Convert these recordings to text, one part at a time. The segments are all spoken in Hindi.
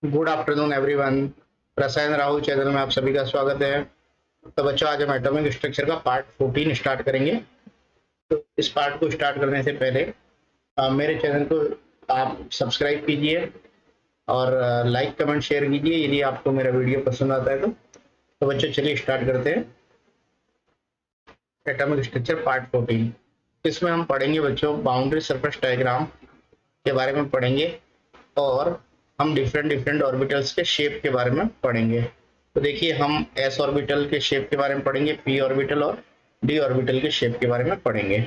Good afternoon everyone. रसायन राहुल चैनल में आप सभी का स्वागत है। तो बच्चों, आज हम एटॉमिक स्ट्रक्चर का पार्ट 14 स्टार्ट करेंगे। तो इस पार्ट को स्टार्ट करने से पहले मेरे चैनल को आप सब्सक्राइब कीजिए और लाइक कमेंट शेयर कीजिए यदि आपको मेरा वीडियो पसंद आता है तो बच्चों चलिए स्टार्ट करते हैं एटॉमिक स्ट्रक्चर पार्ट 14। इसमें हम पढ़ेंगे बच्चों बाउंड्री सरफेस डायग्राम के बारे में पढ़ेंगे और हम डिफरेंट डिफरेंट ऑर्बिटल्स के शेप के बारे में पढ़ेंगे। तो देखिए, हम एस ऑर्बिटल के शेप के बारे में पढ़ेंगे, पी ऑर्बिटल और डी ऑर्बिटल के शेप के बारे में पढ़ेंगे।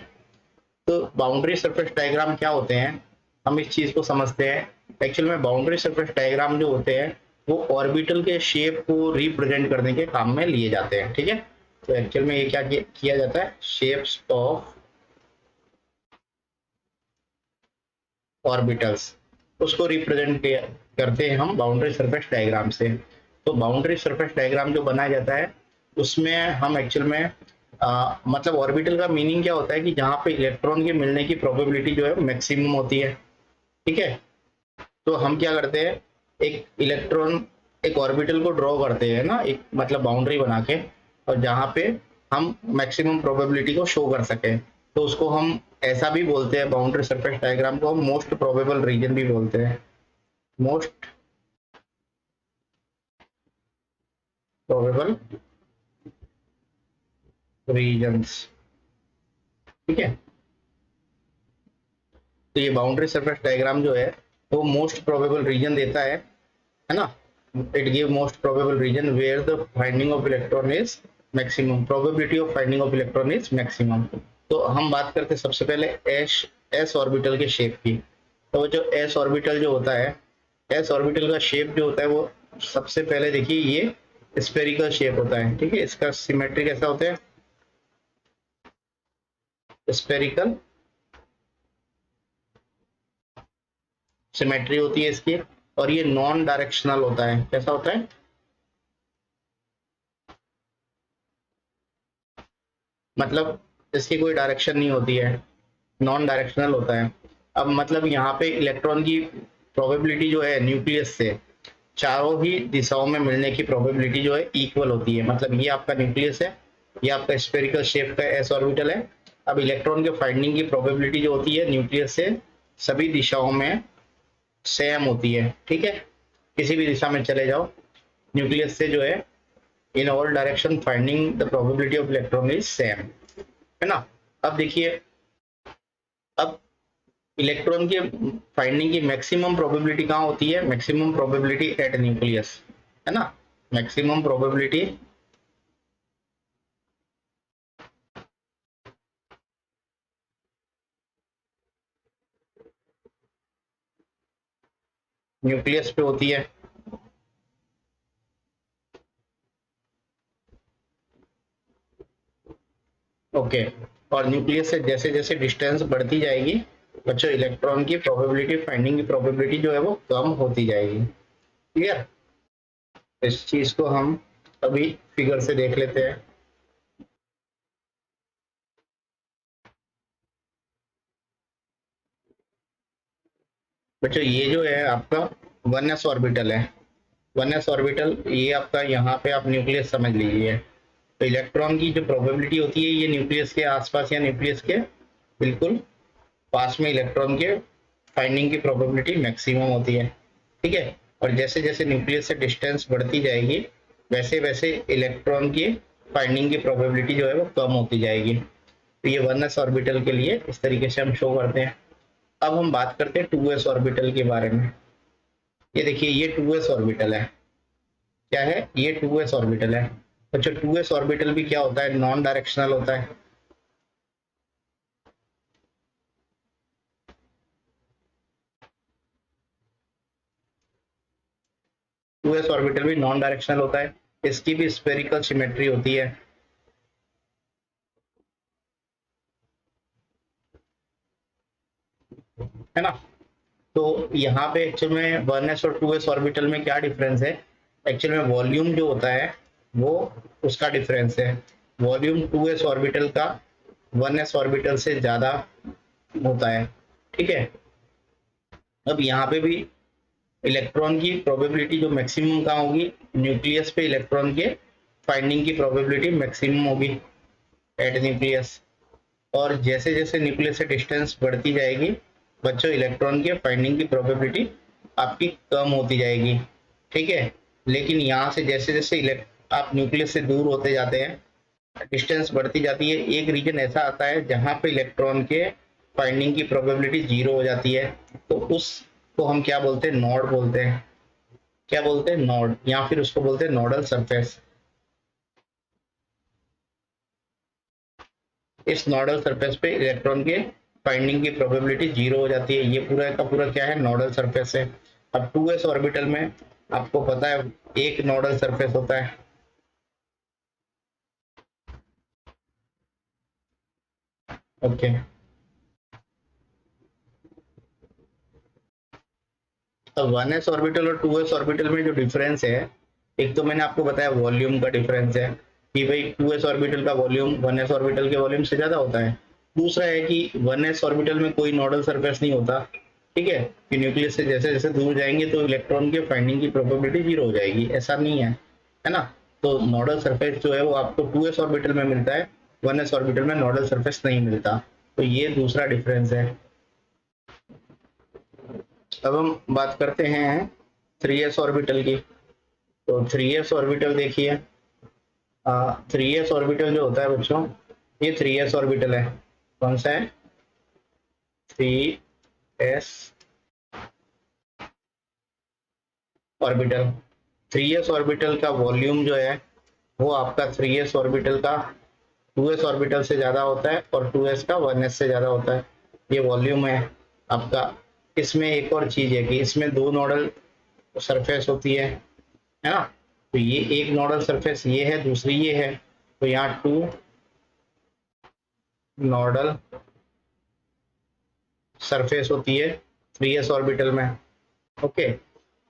तो बाउंड्री सरफेस डायग्राम क्या होते हैं, हम इस चीज को समझते हैं। एक्चुअल में बाउंड्री सरफेस डायग्राम जो होते हैं वो ऑर्बिटल के शेप को रिप्रेजेंट करने के काम में लिए जाते हैं। ठीक है, तो एक्चुअल में ये क्या किया जाता है, शेप्स ऑफ ऑर्बिटल्स उसको रिप्रेजेंट करते हैं हम बाउंड्री सरफेस डायग्राम से। तो बाउंड्री सरफेस डायग्राम जो बनाया जाता है उसमें हम एक्चुअल में मतलब ऑर्बिटल का मीनिंग क्या होता है कि जहां पे इलेक्ट्रॉन के मिलने की प्रोबेबिलिटी जो है मैक्सिमम होती है। ठीक है, तो हम क्या करते हैं, एक ऑर्बिटल को ड्रॉ करते हैं ना, एक मतलब बाउंड्री बना के, और जहां पे हम मैक्सिमम प्रोबेबिलिटी को शो कर सके तो उसको हम ऐसा भी बोलते हैं, बाउंड्री सरफेस डायग्राम को हम मोस्ट प्रोबेबल रीजन भी बोलते हैं, मोस्ट प्रोबेबल रीजन्स। ठीक है, तो ये बाउंड्री सरफेस डायग्राम जो है वो मोस्ट प्रोबेबल रीजन देता है ना। It give most probable region where the finding of electron is maximum, probability of finding of electron is maximum. तो हम बात करते हैं सबसे पहले एस ऑर्बिटल के शेप की। तो जो एस ऑर्बिटल जो होता है, एस ऑर्बिटल का शेप जो होता है वो सबसे पहले देखिए ये स्फेरिकल शेप होता है। ठीक है, इसका सिमेट्री कैसा होता है, स्फेरिकल सिमेट्री होती है इसकी, और ये नॉन डायरेक्शनल होता है। कैसा होता है, मतलब इसकी कोई डायरेक्शन नहीं होती है, नॉन डायरेक्शनल होता है। अब मतलब यहाँ पे इलेक्ट्रॉन की प्रोबेबिलिटी जो है न्यूक्लियस से चारों ही दिशाओं में मिलने की प्रोबेबिलिटी जो है इक्वल होती है। मतलब ये आपका न्यूक्लियस है, ये आपका स्फेरिकल शेप का एस ऑर्बिटल है। अब इलेक्ट्रॉन के फाइंडिंग की प्रोबेबिलिटी जो होती है न्यूक्लियस से सभी दिशाओं में सेम होती है। ठीक है, किसी भी दिशा में चले जाओ, न्यूक्लियस से जो है in all direction finding the probability of electron is same, है ना। अब देखिए, अब इलेक्ट्रॉन के फाइंडिंग की मैक्सिमम प्रोबेबिलिटी कहाँ होती है, मैक्सिमम प्रोबेबिलिटी एट न्यूक्लियस, है ना। मैक्सिमम प्रोबेबिलिटी न्यूक्लियस पे होती है। ओके, और न्यूक्लियस से जैसे जैसे डिस्टेंस बढ़ती जाएगी बच्चों, इलेक्ट्रॉन की प्रोबेबिलिटी फाइंडिंग की प्रोबेबिलिटी जो है वो कम होती जाएगी। क्लियर, इस चीज को हम अभी फिगर से देख लेते हैं। बच्चों ये जो है आपका 1s ऑर्बिटल है, 1s ऑर्बिटल, ये आपका यहाँ पे आप न्यूक्लियस समझ लीजिए। तो इलेक्ट्रॉन की जो प्रोबेबिलिटी होती है ये न्यूक्लियस के आसपास या न्यूक्लियस के बिल्कुल पास में इलेक्ट्रॉन के फाइंडिंग की प्रोबेबिलिटी मैक्सिमम होती है। ठीक है, और जैसे जैसे न्यूक्लियस से डिस्टेंस बढ़ती जाएगी वैसे वैसे इलेक्ट्रॉन की फाइंडिंग की प्रोबेबिलिटी जो है वो कम होती जाएगी। तो ये 1s ऑर्बिटल के लिए इस तरीके से हम शो करते हैं। अब हम बात करते हैं 2s ऑर्बिटल के बारे में। ये देखिए, ये 2s ऑर्बिटल है। क्या है, ये 2s ऑर्बिटल है। अच्छा, 2s ऑर्बिटल भी क्या होता है, नॉन डायरेक्शनल होता है। 2s ऑर्बिटल भी नॉन डायरेक्शनल होता है, इसकी भी स्फेरिकल सिमेट्री होती है ना। तो यहाँ पे एक्चुअल में 1s और 2s ऑर्बिटल में क्या डिफरेंस है, एक्चुअल में वॉल्यूम जो होता है वो उसका डिफरेंस है। वॉल्यूम 2s ऑर्बिटल का 1s ऑर्बिटल से ज्यादा होता है। ठीक है, अब यहाँ पे भी इलेक्ट्रॉन की प्रोबेबिलिटी जो मैक्सिमम कहाँ होगी, न्यूक्लियस पे इलेक्ट्रॉन के फाइंडिंग की प्रोबेबिलिटी मैक्सिमम होगी एट न्यूक्लियस। और जैसे जैसे न्यूक्लियस से डिस्टेंस बढ़ती जाएगी बच्चों, इलेक्ट्रॉन के फाइंडिंग की प्रोबेबिलिटी आपकी कम होती जाएगी, ठीक है। लेकिन यहाँ से जैसे जैसे आप न्यूक्लियस से दूर होते जाते हैं, डिस्टेंस बढ़ती जाती है, एक रीजन ऐसा आता है जहाँ पे इलेक्ट्रॉन के फाइंडिंग की प्रोबेबिलिटी जीरो हो जाती है, तो उसको हम क्या बोलते हैं, नोड बोलते हैं। क्या बोलते हैं, नोड, या फिर उसको बोलते हैं नोडल सरफेस। इस नोडल सरफेस पे इलेक्ट्रॉन के फाइंडिंग की प्रोबेबिलिटी जीरो हो जाती है, ये पूरा का पूरा क्या है, नोडल सरफेस है। अब 2s ऑर्बिटल में आपको पता है एक नोडल सरफेस होता है, ओके। अब 1s ऑर्बिटल और 2s ऑर्बिटल में जो डिफरेंस है, एक तो मैंने आपको बताया वॉल्यूम का डिफरेंस है कि भाई 2s ऑर्बिटल का वॉल्यूम 1s ऑर्बिटल के वॉल्यूम से ज्यादा होता है। दूसरा है कि 1s ऑर्बिटल में कोई नोडल सरफेस नहीं होता, ठीक है, कि न्यूक्लियस से जैसे जैसे दूर जाएंगे तो इलेक्ट्रॉन के फाइंडिंग की प्रोबेबिलिटी जीरो हो जाएगी, ऐसा नहीं है ना। तो नोडल सरफेस जो है वो आपको 2s ऑर्बिटल में मिलता है, 1s ऑर्बिटल में नोडल सरफेस नहीं मिलता, तो ये दूसरा डिफरेंस है। अब हम बात करते हैं 3s ऑर्बिटल की। तो 3s ऑर्बिटल देखिए, 3s ऑर्बिटल जो होता है बच्चों, ये 3s ऑर्बिटल है। कौन सा है, 3s ऑर्बिटल। 3s ऑर्बिटल का वॉल्यूम जो है वो आपका 3s ऑर्बिटल का 2s ऑर्बिटल से ज्यादा होता है और 2s का 1s से ज्यादा होता है, ये वॉल्यूम है आपका। इसमें एक और चीज है कि इसमें दो नोडल सरफेस होती है ना। तो ये एक नोडल सरफेस ये है, दूसरी ये है, तो यहाँ टू नोडल सरफेस होती है 3s ऑर्बिटल में, ओके।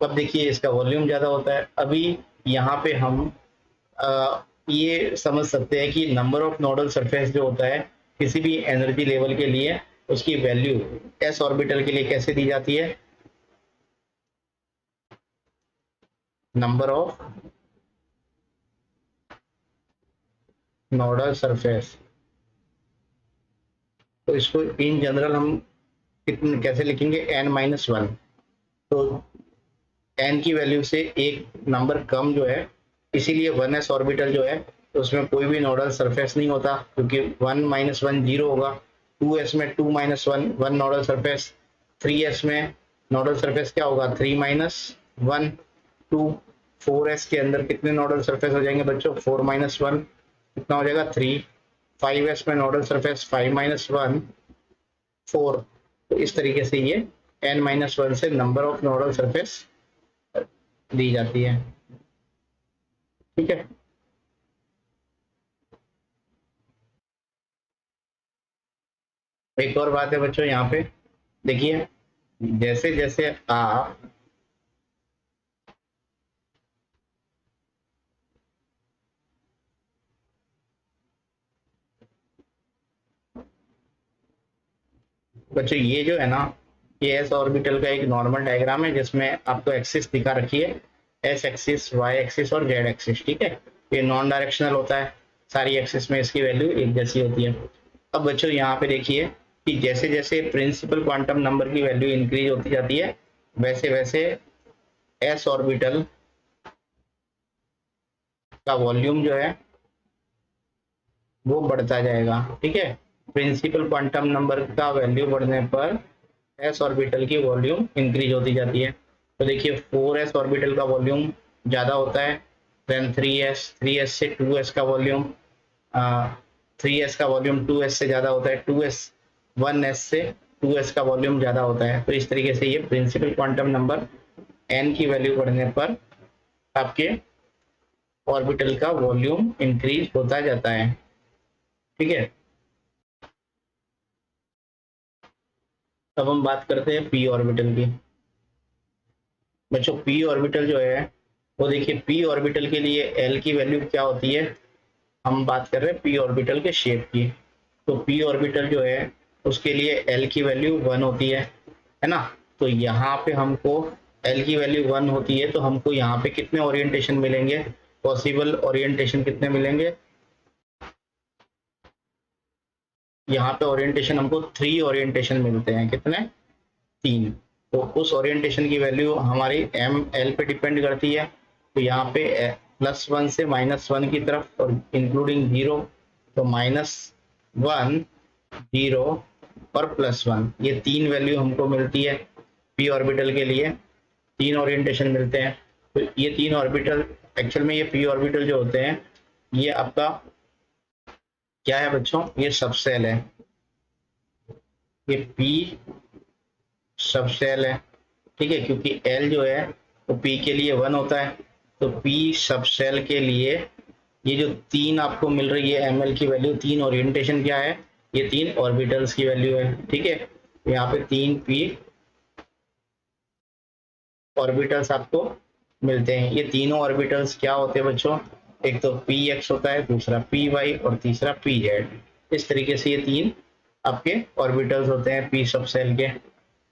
अब देखिए इसका वॉल्यूम ज्यादा होता है। अभी यहाँ पे हम ये समझ सकते हैं कि नंबर ऑफ नोडल सरफेस जो होता है किसी भी एनर्जी लेवल के लिए, उसकी वैल्यू s ऑर्बिटल के लिए कैसे दी जाती है, नंबर ऑफ नोडल सरफेस। तो इसको इन जनरल हम कितने कैसे लिखेंगे, n-1। तो n की वैल्यू से एक नंबर कम जो है, इसीलिए 1s ऑर्बिटल जो है तो उसमें कोई भी नोडल सरफेस नहीं होता, क्योंकि 1-1 जीरो होगा। 2s में 2-1 1 नोडल सरफेस, 3s में नोडल सरफेस क्या होगा, 3-1 2। 4s के अंदर कितने नोडल सरफेस हो जाएंगे बच्चों, 4-1 कितना हो जाएगा, 3। 5s में नोडल सरफेस 5-1 4। तो इस तरीके से ये n-1 से नंबर ऑफ नोडल सरफेस दी जाती है, ठीक है। एक और बात है बच्चों यहाँ पे देखिए, जैसे जैसे आप बच्चों ये जो है ना, ये एस ऑर्बिटल का एक नॉर्मल डायग्राम है जिसमें आपको एक्सिस दिखा रखी है, एस एक्सिस, वाई एक्सिस और जेड एक्सिस, ठीक है। ये नॉन डायरेक्शनल होता है, सारी एक्सिस में इसकी वैल्यू एक जैसी होती है। अब बच्चों यहाँ पे देखिए कि जैसे जैसे प्रिंसिपल क्वांटम नंबर की वैल्यू इंक्रीज होती जाती है, वैसे वैसे एस ऑर्बिटल का वॉल्यूम जो है वो बढ़ता जाएगा, ठीक है। प्रिंसिपल क्वांटम नंबर का वैल्यू बढ़ने पर एस ऑर्बिटल की वॉल्यूम इंक्रीज होती जाती है। तो देखिए 4s ऑर्बिटल का वॉल्यूम ज्यादा होता है देन 3s से 2s का वॉल्यूम, 3s का वॉल्यूम 2s से ज्यादा होता है, 1s से 2s का वॉल्यूम ज्यादा होता है। तो इस तरीके से ये प्रिंसिपल क्वांटम नंबर n की वैल्यू बढ़ने पर आपके ऑर्बिटल का वॉल्यूम इंक्रीज होता जाता है, ठीक है। अब हम बात करते हैं p ऑर्बिटल की। बच्चों p ऑर्बिटल जो है वो देखिए, p ऑर्बिटल के लिए l की वैल्यू क्या होती है, हम बात कर रहे हैं p ऑर्बिटल के शेप की। तो p ऑर्बिटल जो है उसके लिए l की वैल्यू 1 होती है ना। तो यहाँ पे हमको एल की वैल्यू 1 होती है तो हमको यहाँ पे कितने ओरिएंटेशन मिलेंगे, पॉसिबल ओरिएंटेशन कितने मिलेंगे, यहाँ पे ओरिएंटेशन हमको 3 ओरिएंटेशन मिलते हैं, कितने, 3। तो उस ओरिएंटेशन की वैल्यू हमारी एम एल पे डिपेंड करती है। तो यहाँ पे +1 से -1 की तरफ और इंक्लूडिंग 0, तो -1, 0 और +1, ये 3 वैल्यू हमको मिलती है पी ऑर्बिटल के लिए। 3 ओरिएंटेशन मिलते हैं। तो ये 3 ऑर्बिटल, एक्चुअल में ये पी ऑर्बिटल जो होते हैं, ये आपका क्या है बच्चों, ये सबसेल है, ये पी सबसेल है, ठीक है, क्योंकि एल जो है वो पी के लिए 1 होता है। तो पी सबसेल के लिए ये जो 3 आपको मिल रही है एम एल की वैल्यू, 3 ओरिएंटेशन क्या है, ये 3 ऑर्बिटल्स की वैल्यू है, ठीक है। यहाँ पे 3 पी ऑर्बिटल्स आपको मिलते हैं। ये तीनों ऑर्बिटल्स क्या होते हैं बच्चों, एक तो पी एक्स होता है, दूसरा पी वाई और तीसरा पी जेड। इस तरीके से ये 3 आपके ऑर्बिटल्स होते हैं पी सब सेल के।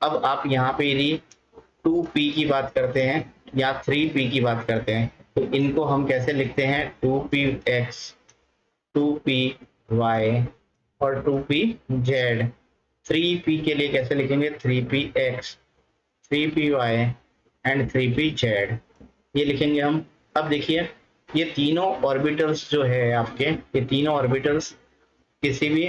अब आप यहाँ पे यदि 2p की बात करते हैं या 3p की बात करते हैं, तो इनको हम कैसे लिखते हैं, 2px, 2py और 2pz। 3p के लिए कैसे लिखेंगे, 3px, 3py एंड 3pz, ये लिखेंगे हम। अब देखिए ये तीनों ऑर्बिटल्स जो है आपके, ये तीनों ऑर्बिटल्स किसी भी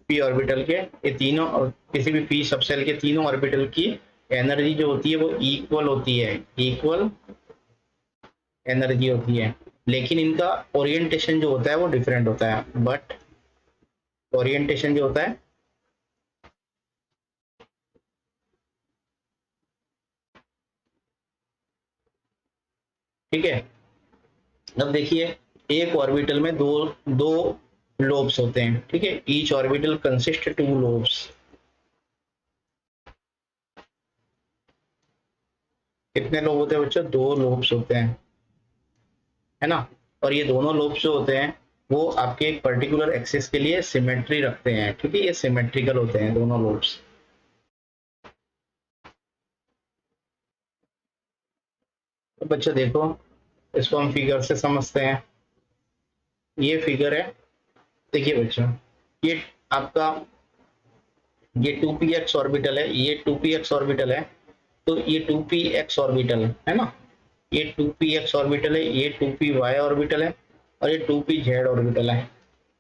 पी ऑर्बिटल के, ये तीनों और किसी भी पी सबसेल के तीनों ऑर्बिटल की एनर्जी जो होती है वो इक्वल होती है, इक्वल एनर्जी होती है। लेकिन इनका ओरिएंटेशन जो होता है वो डिफरेंट होता है, बट ओरिएंटेशन जो होता है, ठीक है। अब देखिए एक ऑर्बिटल में दो दो लोब्स होते हैं, ठीक है, ईच ऑर्बिटल कंसिस्ट 2 लोब्स। कितने लोब होते हैं बच्चों, 2 लोब्स होते हैं, है ना। और ये दोनों लोब्स जो होते हैं वो आपके एक पर्टिकुलर एक्सिस के लिए सिमेट्री रखते हैं, ठीक है, ये सिमेट्रिकल होते हैं दोनों लोब्स। तो बच्चों देखो, इसको हम फिगर से समझते हैं। ये फिगर है, देखिए बच्चों, ये आपका ये 2px ऑर्बिटल है, ये 2px ऑर्बिटल है। तो ये 2px ऑर्बिटल है ना, ये 2px ऑर्बिटल है, ये 2py ऑर्बिटल है और ये 2pz ऑर्बिटल है।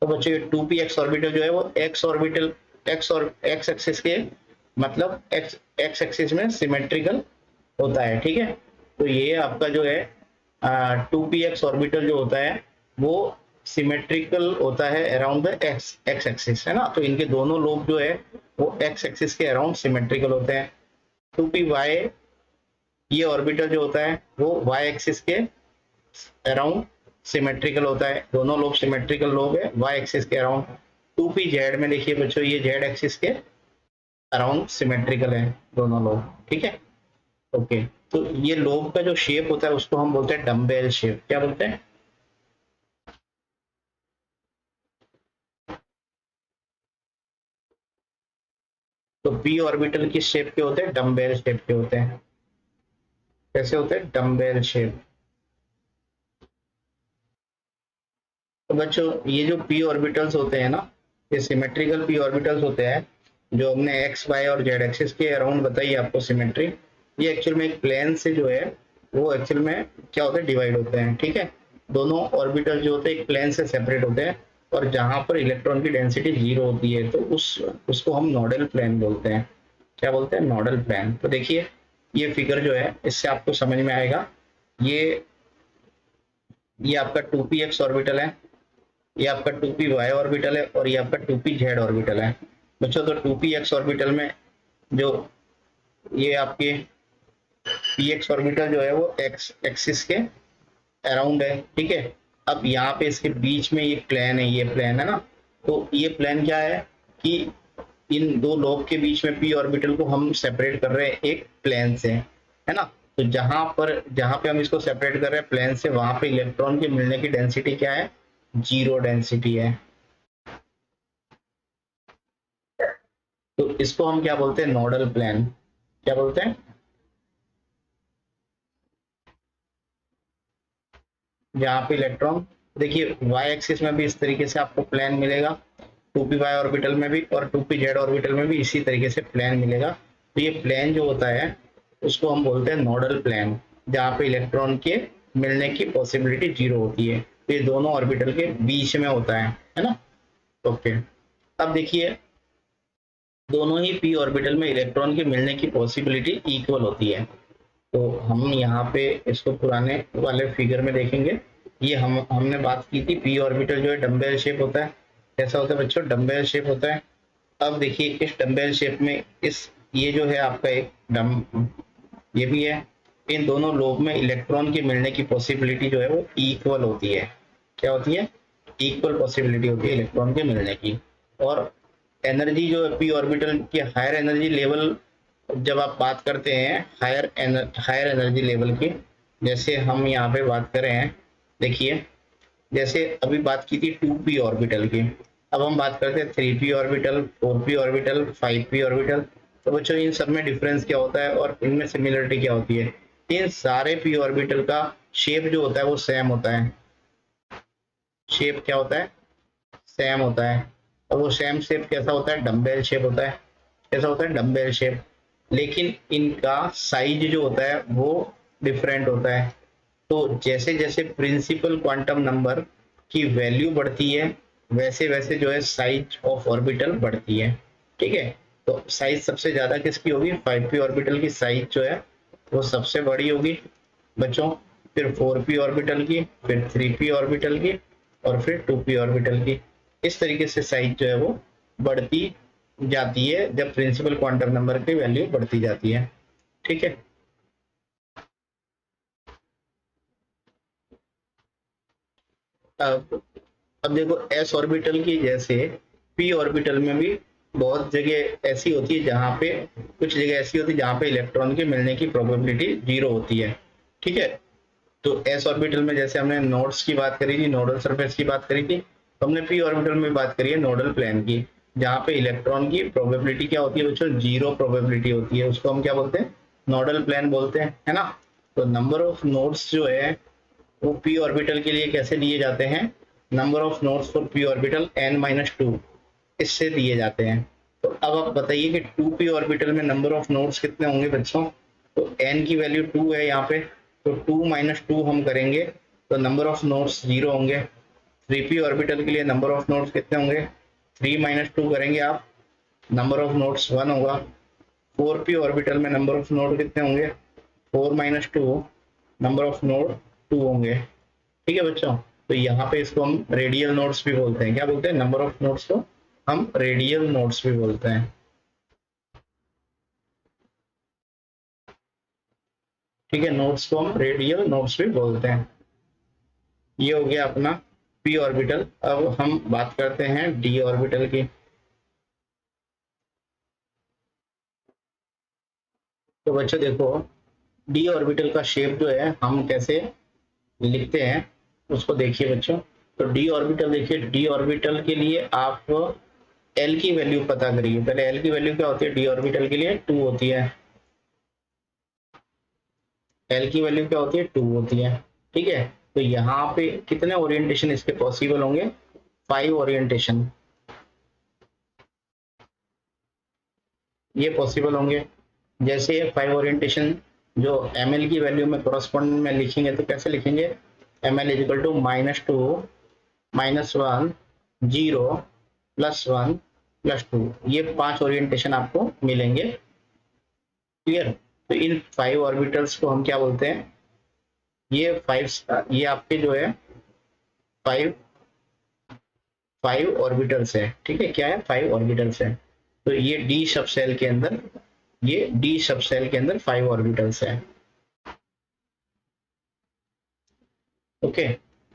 तो बच्चों ये 2px ऑर्बिटल जो है वो x ऑर्बिटल, x और x एक्सिस के, मतलब x एक्सिस में सिमेट्रिकल होता है, ठीक है। तो ये आपका जो है 2px ऑर्बिटल जो होता है वो सिमेट्रिकल होता है अराउंड द x एक्सिस, है ना। तो इनके दोनों लोब जो है वो x एक्सिस के अराउंड सिमेट्रिकल होते हैं। 2py ये ऑर्बिटल जो होता है वो y एक्सिस के अराउंड सिमेट्रिकल होता है, दोनों लोब सिमेट्रिकल लोब है y एक्सिस के अराउंड। 2pz में देखिए बच्चों ये z एक्सिस के अराउंड सिमेट्रिकल है दोनों लोब, ठीक है। ओके, तो ये लोब का जो शेप होता है उसको हम बोलते हैं डम्बेल शेप। क्या बोलते हैं, तो पी ऑर्बिटल की शेप के होते हैं, डम्बेल शेप के होते हैं। कैसे होते हैं, डम्बेल शेप। तो बच्चों ये जो पी ऑर्बिटल्स होते हैं ना, ये सिमेट्रिकल पी ऑर्बिटल्स होते हैं, जो हमने एक्स वाई और जेड एक्सिस के अराउंड बताई आपको सिमेट्री। ये एक्चुअल में एक प्लेन से जो है वो एक्चुअल में क्या होता है, डिवाइड होते हैं, ठीक है। दोनों ऑर्बिटल जो होते हैं एक प्लेन से सेपरेट होते हैं, और जहां पर इलेक्ट्रॉन की डेंसिटी 0 होती है तो उसको हम नोडल प्लेन बोलते हैं। क्या बोलते हैं, नोडल प्लेन। तो देखिए ये फिगर जो है इससे आपको समझ में आएगा, ये ये आपका 2px ऑर्बिटल है, ये आपका 2py ऑर्बिटल है और ये आपका 2pz ऑर्बिटल है। बच्चों तो 2px ऑर्बिटल में जो ये आपके px ऑर्बिटल जो है वो x एक्सिस के अराउंड है, ठीक है। अब यहाँ पे इसके बीच में ये प्लेन है, ये प्लेन है ना। तो ये प्लेन क्या है कि इन दो लोब के बीच में पी ऑर्बिटल को हम सेपरेट कर रहे हैं एक प्लेन से, है ना। तो जहां पे हम इसको सेपरेट कर रहे हैं प्लेन से, वहां पे इलेक्ट्रॉन के मिलने की डेंसिटी क्या है, 0 डेंसिटी है। तो इसको हम क्या बोलते हैं, नोडल प्लेन। क्या बोलते हैं, जहाँ पे इलेक्ट्रॉन, देखिए वाई एक्सिस में भी इस तरीके से आपको प्लेन मिलेगा, 2p वाई ऑर्बिटल में भी और 2p जेड ऑर्बिटल में भी इसी तरीके से प्लेन मिलेगा। तो ये प्लेन जो होता है उसको हम बोलते हैं नोडल प्लेन, जहाँ पे इलेक्ट्रॉन के मिलने की पॉसिबिलिटी जीरो होती है। तो ये दोनों ऑर्बिटल के बीच में होता है ना। ओके, अब देखिए दोनों ही p ऑर्बिटल में इलेक्ट्रॉन के मिलने की पॉसिबिलिटी इक्वल होती है। तो हम यहाँ पे इसको पुराने वाले फिगर में देखेंगे। ये हमने बात की थी p ऑर्बिटल जो है डम्बेल शेप होता है। कैसा होता है बच्चों? डम्बेल शेप होता है। अब देखिए इस डम्बेल शेप में इस ये जो है आपका एक डम ये भी है, इन दोनों लोब में इलेक्ट्रॉन के मिलने की पॉसिबिलिटी जो है वो इक्वल होती है। क्या होती है? इक्वल पॉसिबिलिटी होती है इलेक्ट्रॉन के मिलने की। और एनर्जी जो है p ऑर्बिटल की हायर एनर्जी लेवल, जब आप बात करते हैं हायर एनर्जी लेवल की, जैसे हम यहाँ पे बात कर रहे हैं, देखिए जैसे अभी बात की थी 2p ऑर्बिटल की, अब हम बात करते हैं 3p orbital, 4p orbital, 5p orbital. तो बच्चों इन सब में डिफरेंस क्या होता है और इनमें सिमिलरिटी क्या होती है? इन सारे p ऑर्बिटल का शेप जो होता है वो सेम होता है। शेप क्या होता है? सेम होता है। और वो सेम शेप कैसा होता है? डम्बेल शेप होता है। कैसा होता है? Dumbbell shape. लेकिन इनका साइज जो होता है वो डिफरेंट होता है। तो जैसे जैसे प्रिंसिपल क्वांटम नंबर की वैल्यू बढ़ती है वैसे वैसे जो है साइज ऑफ ऑर्बिटल बढ़ती है। ठीक है, तो साइज सबसे ज्यादा किसकी होगी? 5p ऑर्बिटल की साइज जो है वो सबसे बड़ी होगी बच्चों, फिर 4p ऑर्बिटल की, फिर 3p ऑर्बिटल की और फिर 2p ऑर्बिटल की। इस तरीके से साइज जो है वो बढ़ती जाती है जब प्रिंसिपल क्वांटम नंबर की वैल्यू बढ़ती जाती है। ठीक है, अब देखो एस ऑर्बिटल की जैसे पी ऑर्बिटल में भी बहुत जगह ऐसी होती है जहां पे, कुछ जगह ऐसी होती है जहां पे इलेक्ट्रॉन के मिलने की प्रोबेबिलिटी जीरो होती है। ठीक है, तो एस ऑर्बिटल में जैसे हमने नोड्स की बात करी थी, नोडल सरफेस की बात करी थी, तो हमने पी ऑर्बिटल में बात करी है नोडल प्लेन की, जहाँ पे इलेक्ट्रॉन की प्रोबेबिलिटी क्या होती है बच्चों? जीरो प्रोबेबिलिटी होती है। उसको हम क्या बोलते हैं? नोडल प्लेन बोलते हैं, है ना। तो नंबर ऑफ नोड्स जो है वो पी ऑर्बिटल के लिए कैसे दिए जाते हैं? Number of nodes for P orbital n-2 इससे दिए जाते हैं। तो अब आप बताइए कि 2p ऑर्बिटल में नंबर ऑफ नोड्स कितने होंगे बच्चों? तो n की वैल्यू 2 है यहाँ पे, तो 2 - 2 हम करेंगे तो नंबर ऑफ नोड्स 0 होंगे। 3p ऑर्बिटल के लिए नंबर ऑफ नोड्स कितने होंगे? 3 - 2 करेंगे आप, नंबर ऑफ नोड्स 1 होगा। 4p ऑर्बिटल में नंबर ऑफ नोड कितने होंगे? 4 - 2 नंबर ऑफ नोड 2 होंगे। ठीक है बच्चों, तो यहाँ पे इसको हम रेडियल नोड्स भी बोलते हैं। क्या बोलते हैं? नंबर ऑफ नोड्स को हम रेडियल नोड्स भी बोलते हैं। ठीक है, नोड्स को हम रेडियल नोड्स भी बोलते हैं। ये हो गया अपना पी ऑर्बिटल। अब हम बात करते हैं डी ऑर्बिटल की। तो बच्चों देखो डी ऑर्बिटल का शेप जो है हम कैसे लिखते हैं उसको देखिए बच्चों। तो डी ऑर्बिटल देखिए, डी ऑर्बिटल के लिए आप एल की वैल्यू पता करिए। पहले एल की वैल्यू क्या होती है? डी ऑर्बिटल के लिए 2 होती है। एल की वैल्यू क्या होती है? 2 होती है। ठीक है, तो यहाँ पे कितने ओरिएंटेशन इसके पॉसिबल होंगे? 5 ओरिएंटेशन ये पॉसिबल होंगे। जैसे 5 ओरिएंटेशन जो एम एल की वैल्यू में करस्पॉन्ड में लिखेंगे तो कैसे लिखेंगे? एम एल इजिकल टू -2 -1 0 +1 +2, ये 5 ओरिएंटेशन आपको मिलेंगे। क्लियर? तो इन 5 ऑर्बिटल्स को हम क्या बोलते हैं? ये आपके जो है 5 ऑर्बिटल्स है। ठीक है, क्या है? 5 ऑर्बिटल्स है। तो ये डी सब सेल के अंदर, ये डी सब सेल के अंदर 5 ऑर्बिटल्स है। ओके,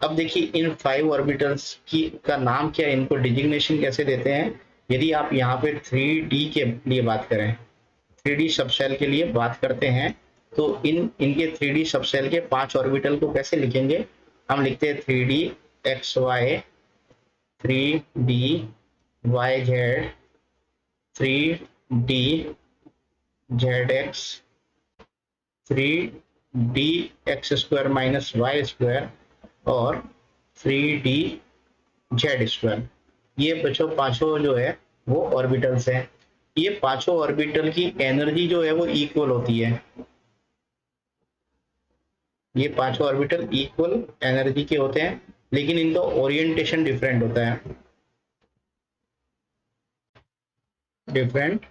अब देखिए इन 5 ऑर्बिटल्स की का नाम क्या है? इनको डिजिग्नेशन कैसे देते हैं? यदि आप यहाँ पे 3D के लिए बात करें, 3D सबसेल के लिए बात करते हैं, तो इनके 3D सबसेल के 5 ऑर्बिटल को कैसे लिखेंगे? हम लिखते हैं 3D XY, 3D YZ, 3D ZX, 3D X² - Y², और 3d z²। ये बच्चों पांचों जो है वो ऑर्बिटल्स हैं। ये पांचों ऑर्बिटल की एनर्जी जो है वो इक्वल होती है। ये पांचों ऑर्बिटल इक्वल एनर्जी के होते हैं, लेकिन इनका ओरिएंटेशन डिफरेंट होता है। डिफरेंट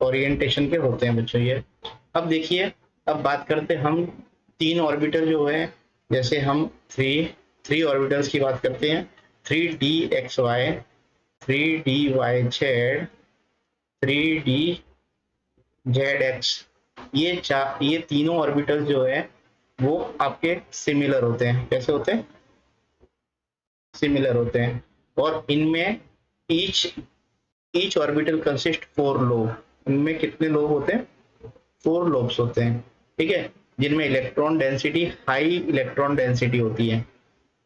ओरिएंटेशन के होते हैं बच्चों ये। अब देखिए, अब बात करते हैं हम तीन ऑर्बिटल जो है, जैसे हम थ्री ऑर्बिटल्स की बात करते हैं। 3d xy, 3d yz, 3d zx। ये तीनों ऑर्बिटल जो है वो आपके सिमिलर होते हैं। कैसे होते हैं? सिमिलर होते हैं। और इनमें each each orbital consist 4 lobe. इनमें कितने लोब होते हैं? 4 लोब्स होते हैं, ठीक है, जिनमें electron density high electron density होती है।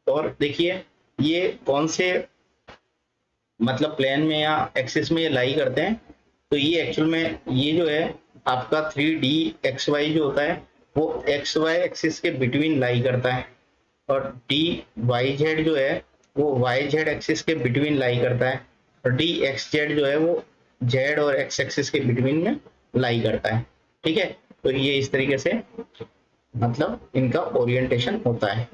और देखिए ये कौन से मतलब प्लेन में या एक्सिस में ये लाई करते हैं। तो ये एक्चुअल में ये जो है आपका 3d xy जो होता है वो xy एक्सिस के बिटवीन लाई करता है, और dyz जो है वो yz एक्सिस के बिटवीन लाई करता है, और dxz जो है वो z और x एक्सिस के बिटवीन में लाई करता है। ठीक है, तो ये इस तरीके से मतलब इनका ओरिएंटेशन होता है।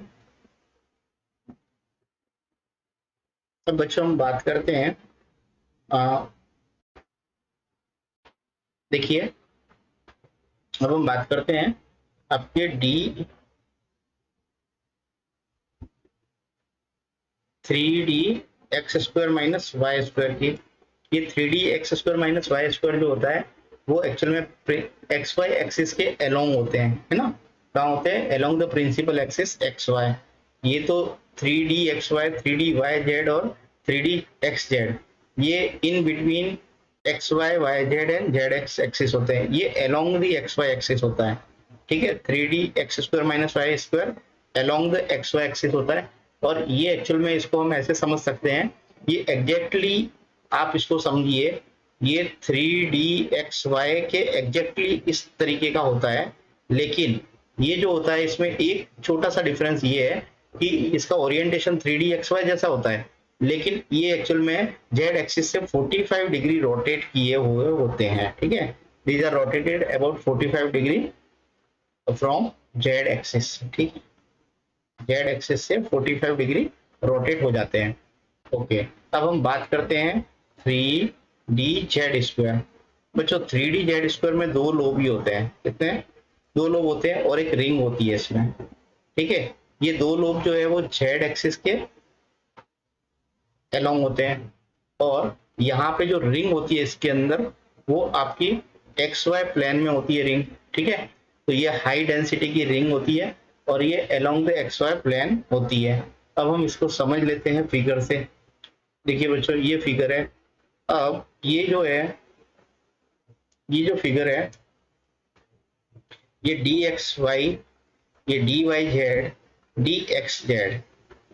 अब बच्चों हम बात करते हैं, देखिए अब हम बात करते हैं आपके d3d x² - y² की। ये 3d x² - y² जो होता है वो एक्चुअल में xy एक्सिस के अलोंग होते हैं, है ना। कहाँ होते हैं? Along the principal axis xy। ये तो 3d xy, 3d yz और 3d xz, ये in between xy yz and zx axis होते हैं। ये अलोंग द xy एक्सिस होता है, ठीक है। 3d x² - y² along the xy axis होता है। और ये एक्चुअल में इसको हम ऐसे समझ सकते हैं, ये एग्जैक्टली आप इसको समझिए, ये 3d xy के एग्जैक्टली इस तरीके का होता है। लेकिन ये जो होता है इसमें एक छोटा सा डिफरेंस ये है कि इसका ओरिएंटेशन 3d xy जैसा होता है, लेकिन ये एक्चुअल में z एक्सिस से 45 डिग्री रोटेट किए हुए होते हैं, ठीक है। These are rotated about 45 degree from z axis, ठीक। z एक्सिस से 45 डिग्री रोटेट हो जाते हैं। ओके, अब हम बात करते हैं 3d z²। बच्चों 3d z² में दो लोब ही होते हैं। कितने? दो लोब होते हैं और एक रिंग होती है इसमें, ठीक है। ये दो लोब जो है वो z एक्सिस के अलोंग होते हैं, और यहाँ पे जो रिंग होती है इसके अंदर वो आपकी xy प्लेन में होती है रिंग, ठीक है। तो ये हाई डेंसिटी की रिंग होती है और ये अलोंग द xy प्लेन होती है। अब हम इसको समझ लेते हैं फिगर से। देखिए बच्चों ये फिगर है। अब ये जो है, ये जो फिगर है, ये dxy, ये dyz, dxz, है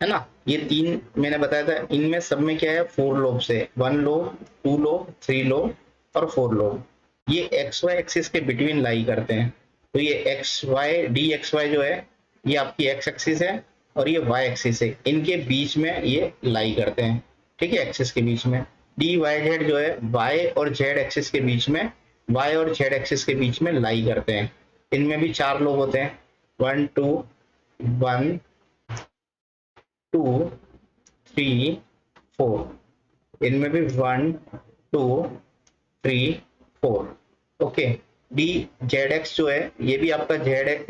ना। ये तीन मैंने बताया था, इनमें सब में क्या है? 4 लोब से, 1 लोब, 2 लोब, 3 लोब और 4 लोब। ये xy एक्सिस के बिटवीन लाई करते हैं। तो ये xy dxy जो है ये आपकी x एक्सिस है और ये y एक्सिस है, इनके बीच में ये लाई करते हैं, ठीक है, एक्सिस के बीच में। dyz जो है y और z एक्सिस के बीच में, y और z एक्सिस के बीच में लाई करते हैं। इनमें भी 4 लोब होते हैं, 1 2 1 2 3 4। इनमें भी 1 2 3 4। ओके, डी जेड एक्स जो है ये भी आपका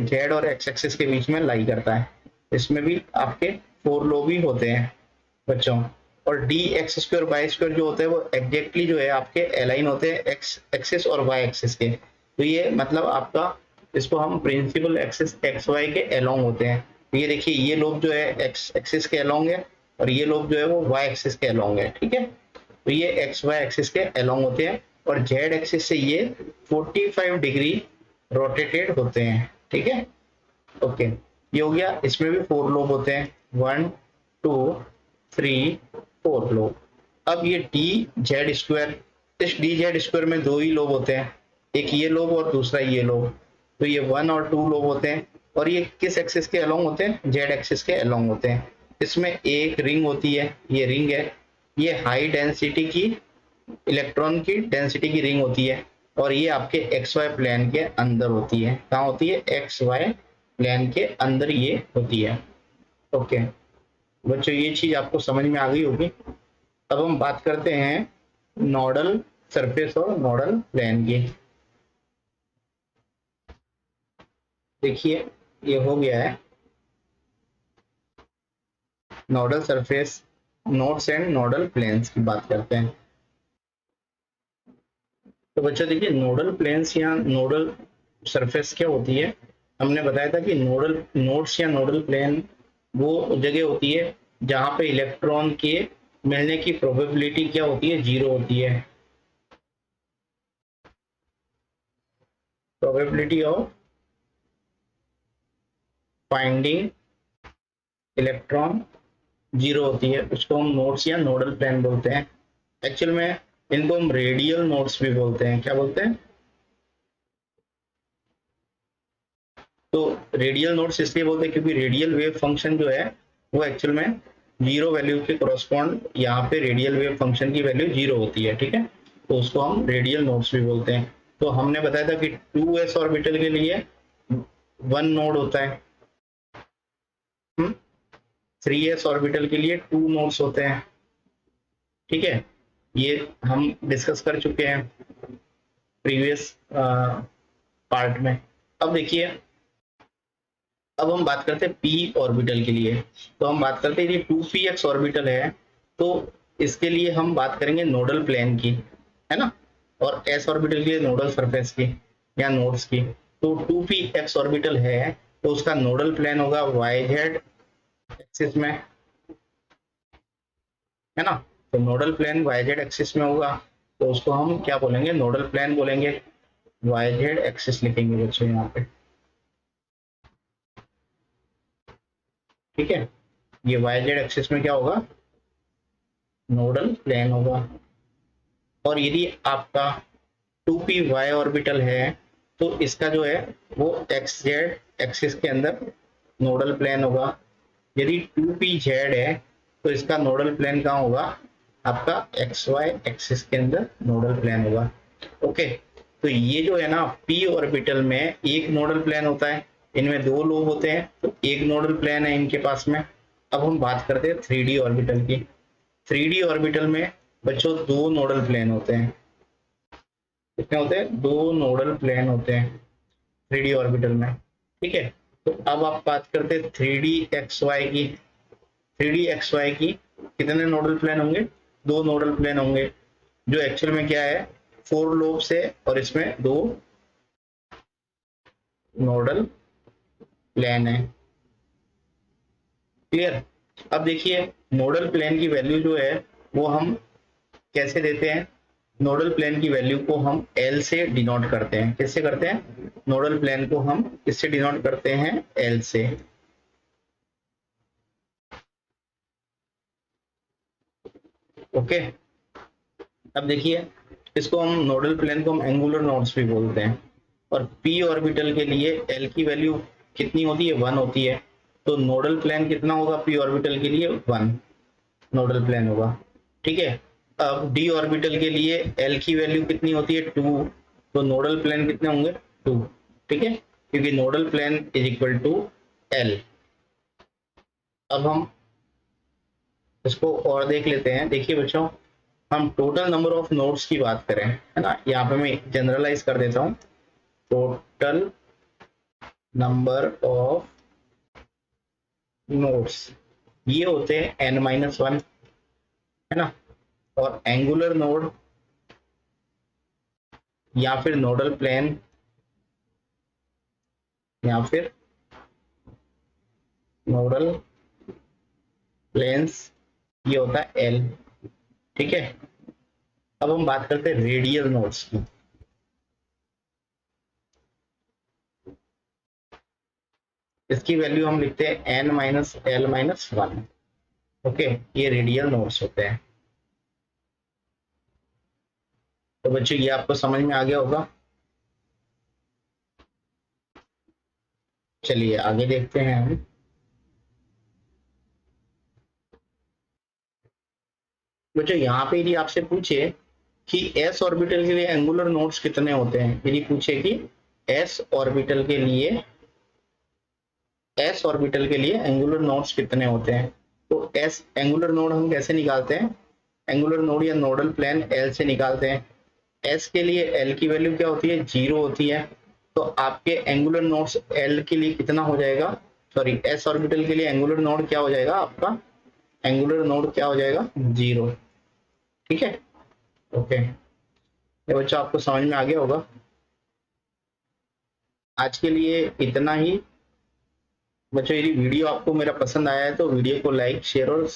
जेड और एक्स एक्सिस के बीच में लाई करता है। इसमें भी आपके 4 लोब ही होते हैं बच्चों। और डी x² जो होता है वो एग्जैक्टली जो है आपके अलाइन होते हैं एक्स एक्सिस और वाई एक्सिस के। तो ये मतलब आपका, इसको हम प्रिंसिपल एक्सिस एक्स वाई के अलोंग होते हैं। ये देखिए ये लोब जो है एक्स एक्सिस के अलोंग है और ये लोब जो है वो वाई एक्सिस के अलोंग है, ठीक है। तो ये एक्स वाई एक्सिस के अलोंग होते हैं और जेड एक्सिस से ये 45 डिग्री रोटेटेड होते हैं, ठीक है। ओके, ये हो गया। इसमें भी 4 लोब होते हैं, 1 2 3 4 लोब। अब ये dz², इस dz² में दो ही लोब होते हैं, एक ये लोब और दूसरा ये लोब। तो ये 1 और 2 लोब होते हैं, और ये किस एक्सिस के अलोंग होते हैं, जेड एक्सिस के अलोंग होते हैं। इसमें एक रिंग होती है, ये रिंग है, ये हाई डेंसिटी की इलेक्ट्रॉन की डेंसिटी की रिंग होती है, और ये आपके एक्स वाई प्लेन के अंदर होती है। कहाँ होती है, एक्स वाई प्लेन के अंदर ये होती है। ओके बच्चों, ये चीज आपको समझ में आ गई होगी। अब हम बात करते हैं नोडल सरफेस और नोडल प्लेन की। देखिए ये हो गया है nodal surface, nodes and nodal planes की बात करते हैं। तो बच्चों देखिए, नोडल प्लेन्स या नोडल सरफेस क्या होती है। हमने बताया था कि नोडल नोड्स या नोडल प्लेन वो जगह होती है जहां पे इलेक्ट्रॉन के मिलने की प्रोबेबिलिटी क्या होती है, जीरो होती है। Probability of finding electron zero होती है, उसको हम नोड्स या नोडल प्लेन बोलते हैं। एक्चुअल में इनको हम रेडियल नोड्स भी बोलते हैं। क्या बोलते हैं, तो रेडियल नोड्स इसलिए बोलते हैं क्योंकि रेडियल वेव फंक्शन जो है वो एक्चुअल में जीरो वैल्यू के करस्पॉन्ड, यहाँ पे रेडियल वेव फंक्शन की वैल्यू जीरो होती है, ठीक है, तो उसको हम रेडियल नोड्स भी बोलते हैं। तो हमने बताया था कि 2s ऑर्बिटल के लिए 1 नोड होता है, 3s ऑर्बिटल के लिए 2 नोड्स होते हैं, ठीक है, ये हम डिस्कस कर चुके हैं प्रीवियस पार्ट में। अब देखिए, अब हम बात करते हैं पी ऑर्बिटल के लिए। तो हम बात करते हैं ये 2px ऑर्बिटल है, तो इसके लिए हम बात करेंगे नोडल प्लेन की, है ना, और एस ऑर्बिटल के लिए नोडल सरफेस की या नोड्स की। तो 2px ऑर्बिटल है तो उसका नोडल प्लेन होगा yz एक्सिस में, है ना, तो नोडल प्लेन yz एक्सिस में होगा, तो उसको हम क्या बोलेंगे, नोडल प्लेन बोलेंगे। yz एक्सिस लिखेंगे बच्चों यहाँ पे, ठीक है, ये yz एक्सिस में क्या होगा, नोडल प्लेन होगा। और यदि आपका 2py ऑर्बिटल है तो इसका जो है वो xz एक्सिस के अंदर नोडल प्लेन होगा। यदि 2pz है तो इसका नोडल प्लेन कहाँ होगा, आपका xy एक्सिस के अंदर नोडल प्लेन होगा। ओके, तो ये जो है ना, p ऑर्बिटल में एक नोडल प्लेन होता है, इनमें 2 लोब होते हैं, तो एक नोडल प्लेन है इनके पास में। अब हम बात करते हैं 3d ऑर्बिटल की। 3d ऑर्बिटल में बच्चों 2 नोडल प्लेन होते हैं। कितने होते हैं, 2 नोडल प्लेन होते हैं 3d ऑर्बिटल में, ठीक है। तो अब आप बात करते हैं 3d xy की। 3d xy की कितने नोडल प्लेन होंगे, 2 नोडल प्लेन होंगे, जो एक्चुअल में क्या है, 4 लोब से, और इसमें 2 नोडल प्लेन है। क्लियर। अब देखिए, नोडल प्लेन की वैल्यू जो है वो हम कैसे देते हैं, नोडल प्लेन की वैल्यू को हम L से डिनोट करते हैं। किससे करते हैं, नोडल प्लेन को हम किससे डिनोट करते हैं, L से। ओके, अब देखिए, इसको हम नोडल प्लेन को हम एंगुलर नोड्स भी बोलते हैं। और p ऑर्बिटल के लिए L की वैल्यू कितनी होती है, 1 होती है, तो नोडल प्लेन कितना होगा p ऑर्बिटल के लिए, 1 नोडल प्लेन होगा, ठीक है। अब d ऑर्बिटल के लिए L की वैल्यू कितनी होती है, 2, तो नोडल प्लेन कितने होंगे, 2, ठीक है, क्योंकि nodal plane is equal to L। अब हम इसको और देख लेते हैं। देखिए बच्चों, हम टोटल नंबर ऑफ नोड्स की बात करें, है ना, यहाँ पे मैं जनरलाइज कर देता हूँ। टोटल नंबर ऑफ नोड्स ये होते हैं n-1, है ना, और एंगुलर नोड या फिर नोडल प्लेन या फिर नोडल प्लेन्स ये होता है L, ठीक है। अब हम बात करते हैं रेडियल नोड्स की। इसकी वैल्यू हम लिखते हैं n-l-1। ओके, ये रेडियल नोड्स होते हैं। तो बच्चों ये आपको समझ में आ गया होगा। चलिए आगे देखते हैं हम। बच्चों यहाँ पे यदि आपसे पूछे कि एस ऑर्बिटल के लिए एंगुलर नोड्स कितने होते हैं, यदि पूछे कि एस ऑर्बिटल के लिए एंगुलर नोड्स कितने होते हैं, तो एस एंगुलर नोड हम कैसे निकालते हैं, एंगुलर नोड या नोडल प्लेन एल से निकालते हैं। एस के लिए एल की वैल्यू क्या होती है, 0 होती है। तो आपके एंगुलर नोड्स एल के लिए कितना हो जाएगा, सॉरी एस ऑर्बिटल के लिए एंगुलर नोड क्या हो जाएगा, आपका एंगुलर नोड क्या हो जाएगा, 0। ठीक है, ओके। ये बच्चा आपको समझ में आ गया होगा। आज के लिए इतना ही बच्चों। यदि वीडियो आपको मेरा पसंद आया है तो वीडियो को लाइक, शेयर और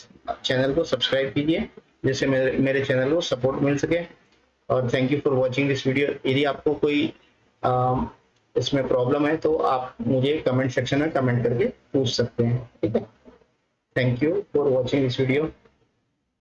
चैनल को सब्सक्राइब कीजिए, जिससे मेरे चैनल को सपोर्ट मिल सके। और thank you for watching this video. यदि आपको कोई इसमें प्रॉब्लम है तो आप मुझे कमेंट सेक्शन में कमेंट करके पूछ सकते हैं। ठीक है, thank you for watching this video.